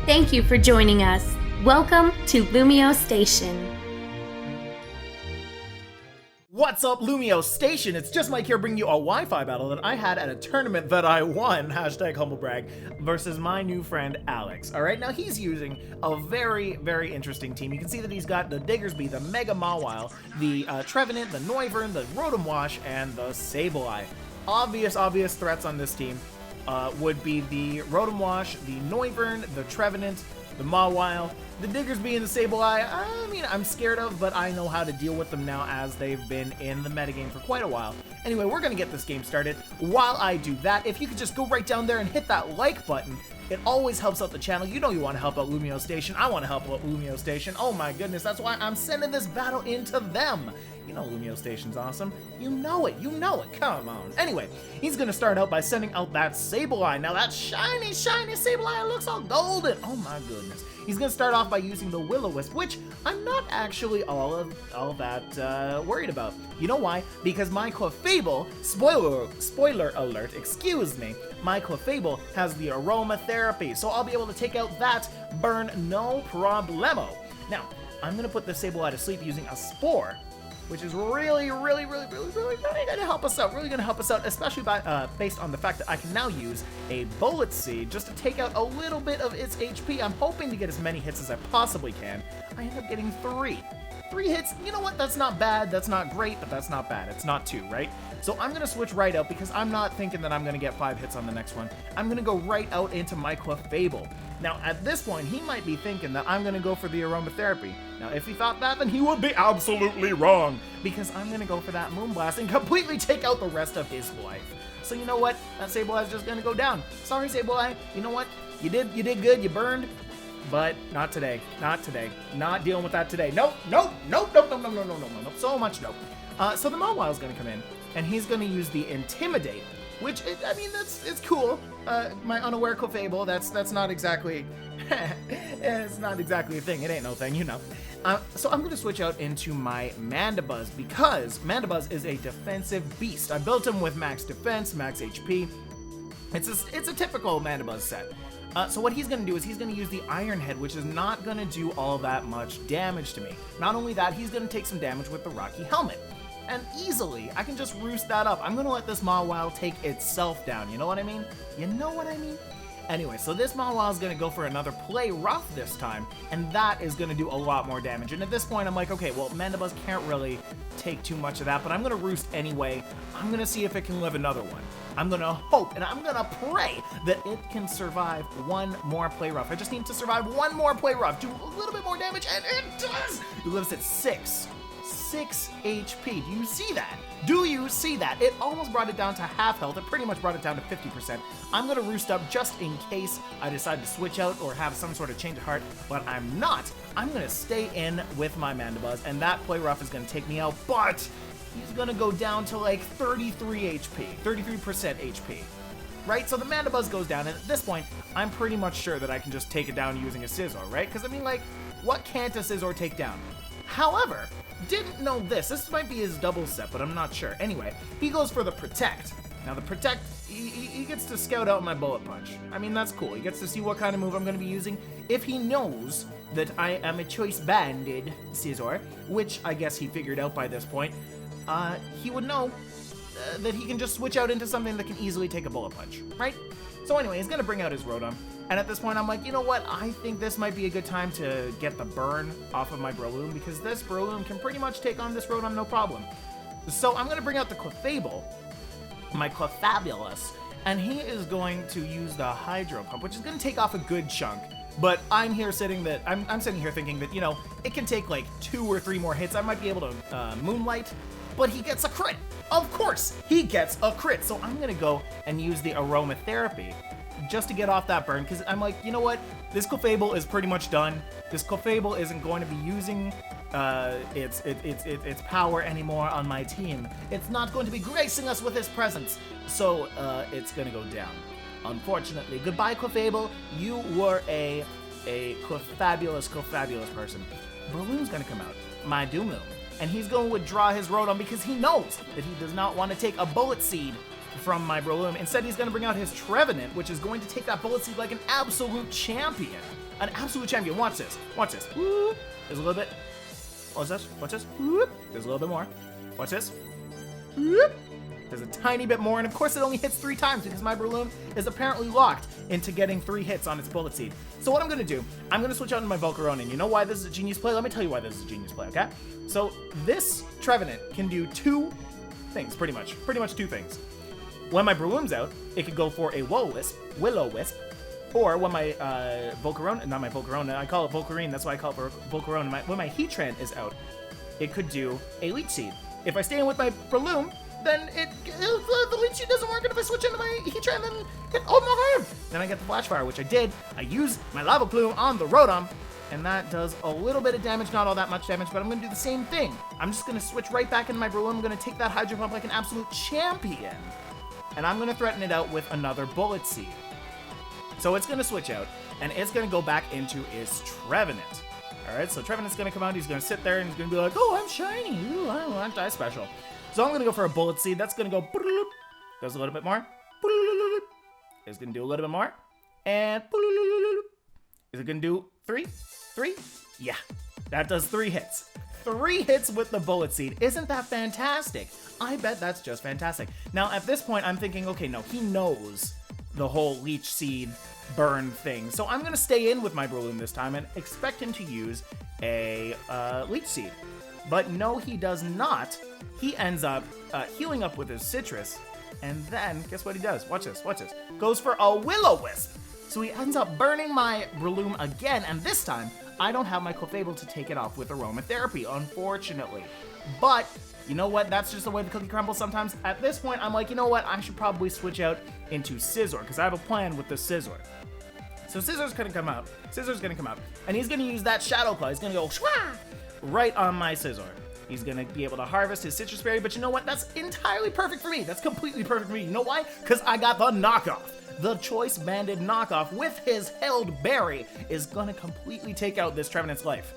Thank you for joining us. Welcome to LumioStation. What's up, LumioStation? It's just Mike here bringing you a Wi-Fi battle that I had at a tournament that I won, hashtag humblebrag, versus my new friend Alex. Alright, now he's using a very, very interesting team. You can see that he's got the Diggersby, the Mega Mawile, the Trevenant, the Noivern, the Rotom Wash, and the Sableye. Obvious threats on this team would be the Rotom Wash, the Noivern, the Trevenant, the Mawile, the Diggersby, and the Sableye. I mean, I'm scared of, but I know how to deal with them now as they've been in the metagame for quite a while. Anyway, we're gonna get this game started. While I do that, if you could just go right down there and hit that like button, it always helps out the channel. You know you want to help out LumioStation. I want to help out LumioStation. Oh my goodness, that's why I'm sending this battle into them. You know LumioStation's awesome. You know it. Come on. Anyway, he's going to start out by sending out that Sableye. Now that shiny Sableye looks all golden. Oh my goodness. He's going to start off by using the Will-O-Wisp, which I'm not actually all that worried about. You know why? Because my Clefable, spoiler alert, excuse me, my Clefable has the Aromatherapy, so I'll be able to take out that burn no problemo. Now, I'm going to put the Sableye to sleep using a Spore, which is really gonna help us out, especially by, based on the fact that I can now use a Bullet Seed just to take out a little bit of its HP. I'm hoping to get as many hits as I possibly can. I end up getting 3 hits. You know what? That's not bad. That's not great, but that's not bad. It's not 2, right? So I'm gonna switch right out because I'm not thinking that I'm gonna get 5 hits on the next one. I'm gonna go right out into my Clefable. Now, at this point, he might be thinking that I'm gonna go for the Aromatherapy. Now, if he thought that, then he would be absolutely wrong, because I'm gonna go for that Moonblast and completely take out the rest of his life. So you know what? That Sableye is just gonna go down. Sorry, Sableye. You know what? You did good. You burned. But not today. Not dealing with that today. Nope. So much nope. So the Mawile's gonna come in, and he's gonna use the Intimidate, which, it's cool. My unaware Clefable, that's not exactly, it's not exactly a thing. It ain't no thing, you know. So I'm gonna switch out into my Mandibuzz, because Mandibuzz is a defensive beast. I built him with max defense, max HP. It's a typical Mandibuzz set. So what he's gonna do is he's gonna use the Iron Head, which is not gonna do all that much damage to me. Not only that, he's gonna take some damage with the Rocky Helmet. And easily, I can just roost that up. I'm gonna let this Mawile take itself down, you know what I mean? Anyway, so this Mawile is gonna go for another Play Rough this time, and that is gonna do a lot more damage. And at this point, I'm like, okay, well, Mandibuzz can't really take too much of that, but I'm gonna roost anyway. I'm gonna see if it can live another one. I'm gonna hope, and I'm gonna pray that it can survive one more Play Rough. I just need to survive one more Play Rough, do a little bit more damage, and it does! It lives at 6 HP. Do you see that? It almost brought it down to half health. It pretty much brought it down to 50%. I'm gonna roost up just in case I decide to switch out or have some sort of change of heart, but I'm not. I'm gonna stay in with my Mandibuzz, and that Play Rough is gonna take me out, but he's gonna go down to like 33% HP. Right? So the Mandibuzz goes down, and at this point, I'm pretty much sure that I can just take it down using a Scizor, right? Because what can't a Scizor take down? However, didn't know this. This might be his double set, but I'm not sure. Anyway, he goes for the Protect. Now the Protect, he gets to scout out my Bullet Punch. I mean, that's cool. He gets to see what kind of move I'm going to be using. If he knows that I am a choice-banded Scizor, which I guess he figured out by this point, he would know that he can just switch out into something that can easily take a Bullet Punch, right? So anyway, he's going to bring out his Rotom. And at this point, I'm like, you know what? I think this might be a good time to get the burn off of my Breloom, because this Breloom can pretty much take on this Rotom no problem. So I'm going to bring out the Clefable, my Clefabulous, and he is going to use the Hydro Pump, which is going to take off a good chunk. But I'm sitting here thinking that, you know, it can take like 2 or 3 more hits. I might be able to Moonlight, but he gets a crit. Of course, he gets a crit. So I'm going to go and use the Aromatherapy just to get off that burn, because I'm like, you know what? This Clefable is pretty much done. This Clefable isn't going to be using its power anymore on my team. It's not going to be gracing us with its presence. So it's going to go down. Unfortunately. Goodbye, Clefable. You were a Clefabulous person. Breloom's going to come out. My Doomloom. And he's going to withdraw his Rotom because he knows that he does not want to take a Bullet Seed from my Breloom. Instead, he's going to bring out his Trevenant, which is going to take that Bullet Seed like an absolute champion. An absolute champion. Watch this. Watch this. Whoop. There's a little bit. Watch this. Watch this. Whoop. There's a little bit more. Watch this. Whoop. There's a tiny bit more, and of course it only hits 3 times because my Breloom is apparently locked into getting 3 hits on its Bullet Seed. So what I'm going to do, I'm going to switch out into my Volcarona, and you know why this is a genius play? Let me tell you why this is a genius play, okay? So this Trevenant can do 2 things, pretty much 2 things. When my Breloom's out, it could go for a Will-O-Wisp, or when my Volcarona, not my Volcarona, I call it Volcarine, that's why I call it Volcarona. When my Heatran is out, it could do a Leech Seed. If I stay in with my Breloom, then the Leech Seed doesn't work, and if I switch into my Heatran, then then I get the Flash Fire, which I did. I use my Lava Plume on the Rotom, and that does a little bit of damage, not all that much damage, but I'm going to do the same thing. I'm just going to switch right back into my Breloom. I'm going to take that Hydro Pump like an absolute champion, and I'm going to threaten it out with another Bullet Seed. So it's going to switch out, and it's going to go back into its Trevenant. Alright, so Trevenant's going to come out, he's going to sit there, and he's going to be like, oh, I'm shiny, ooh, I want die special. So I'm going to go for a Bullet Seed, that's going to go, goes a little bit more, it's going to do a little bit more, and is it going to do 3? 3? Yeah, that does 3 hits. 3 hits with the Bullet Seed. Isn't that fantastic? I bet that's just fantastic. Now, at this point, I'm thinking, okay, no, he knows the whole Leech Seed burn thing. So I'm going to stay in with my Breloom this time and expect him to use a Leech Seed. But no, he does not. He ends up healing up with his Citrus, and then, guess what he does? Watch this, watch this. Goes for a Will-O-Wisp. So he ends up burning my Breloom again, and this time, I don't have my Clefable to take it off with Aromatherapy, unfortunately. But, you know what? That's just the way the cookie crumbles sometimes. At this point, I'm like, you know what? I should probably switch out into Scizor, because I have a plan with the Scizor. So Scizor's gonna come out. Scizor's gonna come out, and he's gonna use that Shadow Claw. He's gonna go shwa right on my Scizor. He's gonna be able to harvest his Citrus Berry, but you know what? That's entirely perfect for me. That's completely perfect for me. You know why? Because I got the knockoff. The Choice Banded knockoff with his held berry is gonna completely take out this Trevenant's life.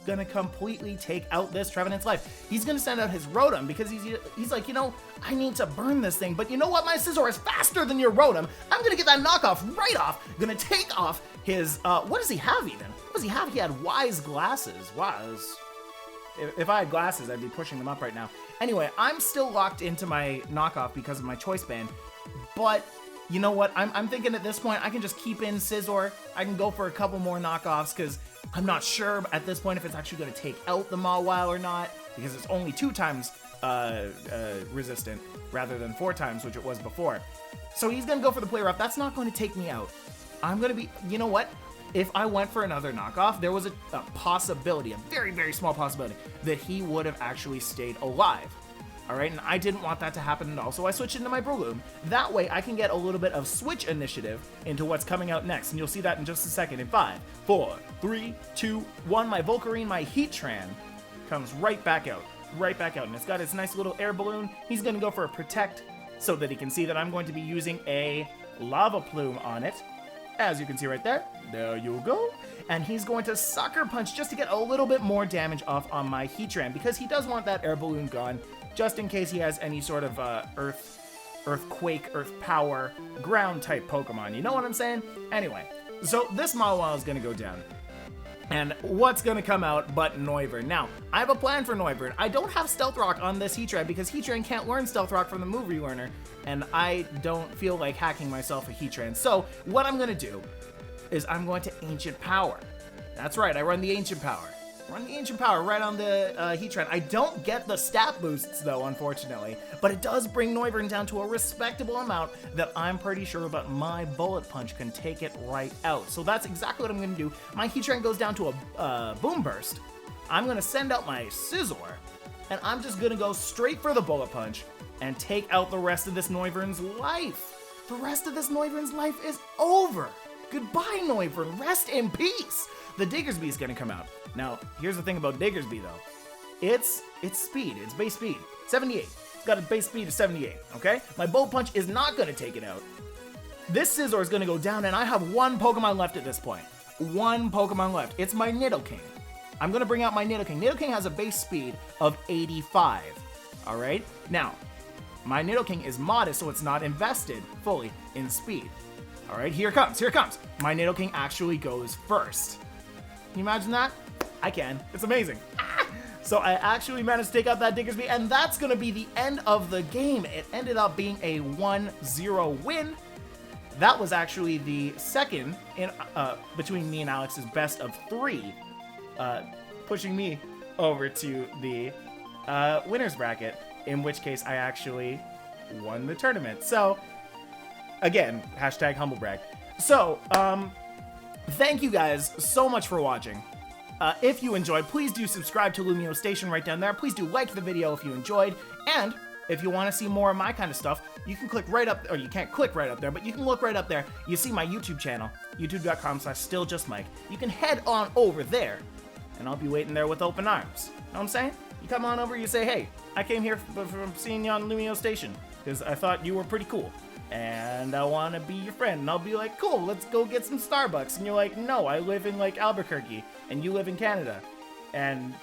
Gonna completely take out this Trevenant's life. He's gonna send out his Rotom because he's like, you know, I need to burn this thing, but you know what? My Scizor is faster than your Rotom. I'm gonna get that knockoff right off. Gonna take off his, what does he have even? What does he have? He had Wise Glasses. Wise. If I had glasses, I'd be pushing them up right now. Anyway, I'm still locked into my knockoff because of my Choice Band, but you know what? I'm thinking at this point, I can just keep in Scizor. I can go for a couple more knockoffs because I'm not sure at this point if it's actually going to take out the Mawile or not, because it's only 2 times resistant rather than 4 times, which it was before. So he's going to go for the Play Rough. That's not going to take me out. I'm going to be, you know what? If I went for another knockoff, there was a possibility, a very, very small possibility, that he would have actually stayed alive. All right, and I didn't want that to happen at all, so I switched into my Breloom. That way, I can get a little bit of switch initiative into what's coming out next, and you'll see that in just a second. In 5, 4, 3, 2, 1, my Volcarine, my Heatran, comes right back out, and it's got its nice little air balloon. He's going to go for a Protect, so that he can see that I'm going to be using a Lava Plume on it. As you can see right there, there you go. And he's going to Sucker Punch just to get a little bit more damage off on my Heatran, because he does want that air balloon gone, just in case he has any sort of Earthquake, Earth Power, Ground type Pokemon. You know what I'm saying? Anyway, so this Mawile is going to go down. And what's going to come out but Noivern? Now, I have a plan for Noivern. I don't have Stealth Rock on this Heatran because Heatran can't learn Stealth Rock from the move relearner, and I don't feel like hacking myself a Heatran. So, what I'm going to do is I'm going to Ancient Power. That's right, I run the Ancient Power. Run the Ancient Power right on the Heatran. I don't get the stat boosts, though, unfortunately, but it does bring Noivern down to a respectable amount that I'm pretty sure that my Bullet Punch can take it right out. So that's exactly what I'm going to do. My Heatran goes down to a Boom Burst. I'm going to send out my Scizor, and I'm just going to go straight for the Bullet Punch and take out the rest of this Noivern's life. The rest of this Noivern's life is over. Goodbye, Noivern. Rest in peace. The Diggersby is going to come out. Now, here's the thing about Diggersby, though. It's speed. It's base speed. 78. It's got a base speed of 78, okay? My Bullet Punch is not going to take it out. This Scizor is going to go down, and I have 1 Pokemon left at this point. 1 Pokemon left. It's my Nidoking. I'm going to bring out my Nidoking. Nidoking has a base speed of 85, all right? Now, My Nidoking is modest, so it's not invested fully in speed. All right, here it comes, here it comes. My Nidoking actually goes first. Can you imagine that? I can. It's amazing. So I actually managed to take out that Diggersby, and that's going to be the end of the game. It ended up being a 1-0 win. That was actually the second in between me and Alex's best of 3, pushing me over to the winner's bracket, in which case I actually won the tournament. So, again, hashtag humble brag. So, thank you guys so much for watching. If you enjoyed, please do subscribe to LumioStation right down there. Please do like the video if you enjoyed. And if you want to see more of my kind of stuff, you can click right up, or you can't click right up there, but you can look right up there. You see my YouTube channel, youtube.com/StillJustMike. You can head on over there, and I'll be waiting there with open arms. Know what I'm saying? You come on over, you say, hey, I came here from seeing you on LumioStation, because I thought you were pretty cool. And I want to be your friend. And I'll be like, cool, let's go get some Starbucks. And you're like, no, I live in like Albuquerque and you live in Canada. And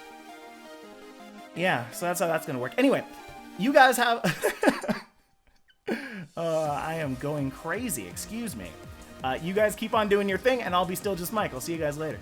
yeah, so that's how that's going to work. Anyway, you guys have, I am going crazy. Excuse me. You guys keep on doing your thing and I'll be still just Mike. I'll see you guys later.